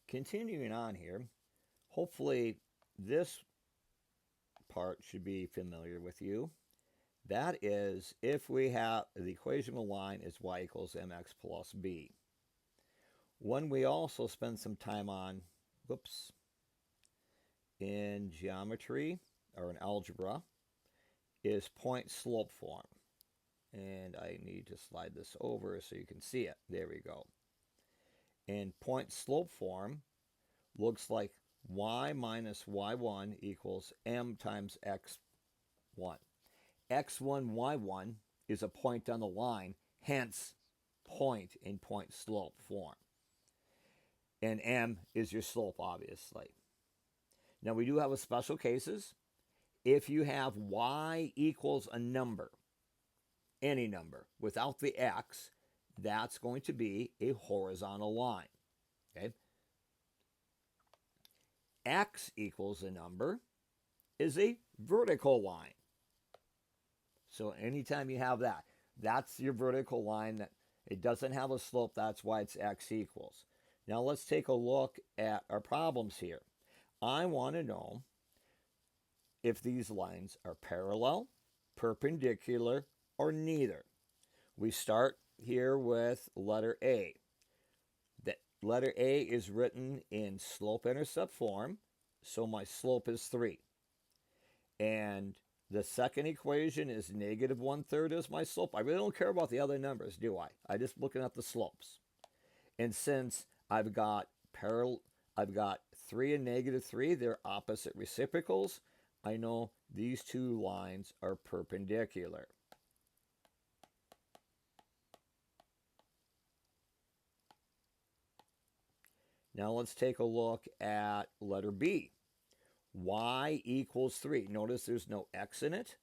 Continuing on here, hopefully this part should be familiar with you. That is, if we have the equation of a line is y equals mx plus b. One we also spend some time on, whoops, in geometry or in algebra is point slope form. And I need to slide this over so you can see it. There we go. In point slope form, looks like y minus y1 equals m times x1. x1, y1 is a point on the line, hence point in point slope form. And m is your slope, obviously. Now we do have a special cases. If you have y equals a number, any number, without the x, that's going to be a horizontal line. Okay? X equals a number is a vertical line. So anytime you have that, that's your vertical line. That it doesn't have a slope, that's why it's x equals. Now let's take a look at our problems here. I want to know if these lines are parallel, perpendicular, or neither. We start here with letter A. The letter A is written in slope-intercept form, so my slope is 3. And the second equation is negative 1/3 is my slope. I really don't care about the other numbers, do I? I'm just looking at the slopes. And since I've got 3 and negative 3, they're opposite reciprocals, I know these two lines are perpendicular. Now let's take a look at letter B. Y equals 3. Notice there's no x in it,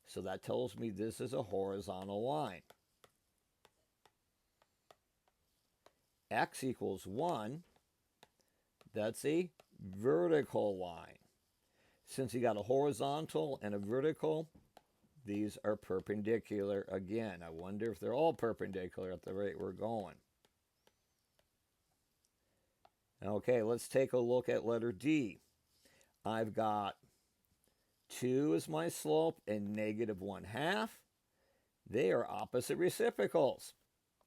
so that tells me this is a horizontal line. X equals 1, that's a vertical line. Since you got a horizontal and a vertical, these are perpendicular again. I wonder if they're all perpendicular at the rate we're going. Okay, let's take a look at letter D. I've got 2 as my slope and negative 1/2. They are opposite reciprocals.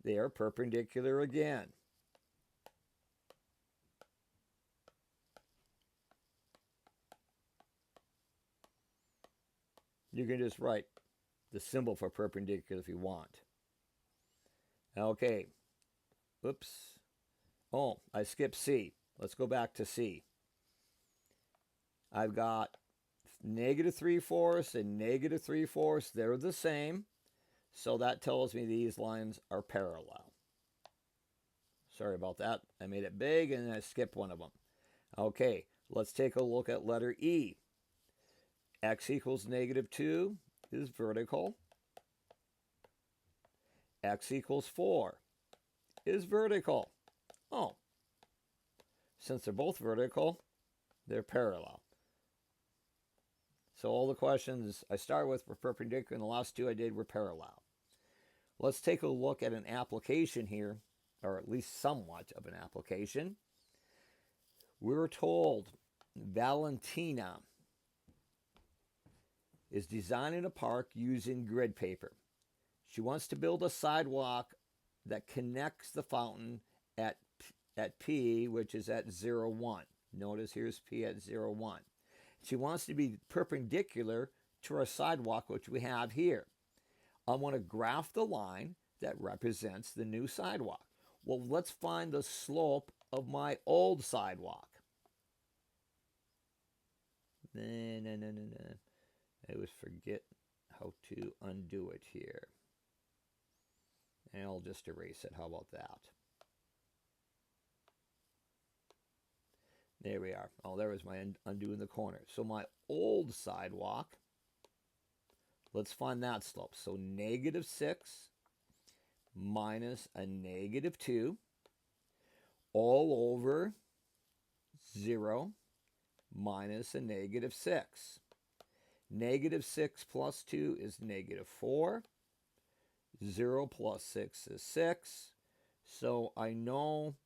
They are perpendicular again. You can just write the symbol for perpendicular if you want. Okay. Oops. Oh, I skipped C. Let's go back to C. I've got negative 3/4 and negative 3/4. They're the same. So that tells me these lines are parallel. Sorry about that. I made it big and I skipped one of them. Okay, let's take a look at letter E. X equals negative 2 is vertical. X equals 4 is vertical. Oh, since they're both vertical, they're parallel. So all the questions I start with were perpendicular, and the last two I did were parallel. Let's take a look at an application here, or at least somewhat of an application. We're told Valentina is designing a park using grid paper. She wants to build a sidewalk that connects the fountain at P, which is at 0, 1. Notice here's P at 0, 1. She wants to be perpendicular to our sidewalk, which we have here. I want to graph the line that represents the new sidewalk. Well, let's find the slope of my old sidewalk. No. I always forget how to undo it here. And I'll just erase it. How about that? There we are. Oh, there was my undo in the corner. So my old sidewalk, let's find that slope. So negative 6 minus a negative 2 all over 0 minus a negative 6. Negative 6 plus 2 is negative 4. 0 plus 6 is 6. So I know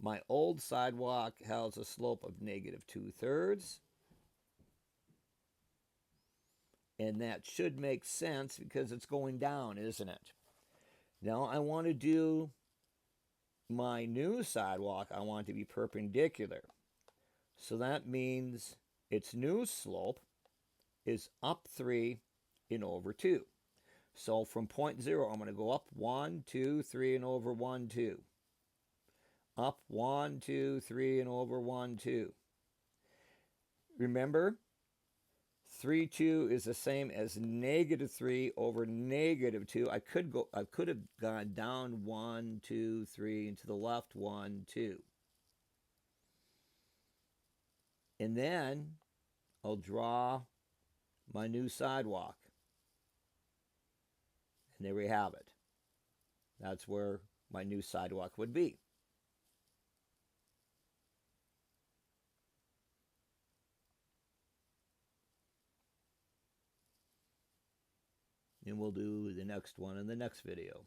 My old sidewalk has a slope of -2/3. And that should make sense because it's going down, isn't it? Now I want to do my new sidewalk. I want it to be perpendicular. So that means its new slope is up 3 and over 2. So from point 0, I'm going to go up 1, 2, 3, and over 1, 2. Up 1, 2, 3, and over 1, 2. Remember, 3, 2 is the same as -3 over -2. I could have gone down 1, 2, 3, and to the left 1, 2. And then I'll draw my new sidewalk. And there we have it. That's where my new sidewalk would be. And we'll do the next one in the next video.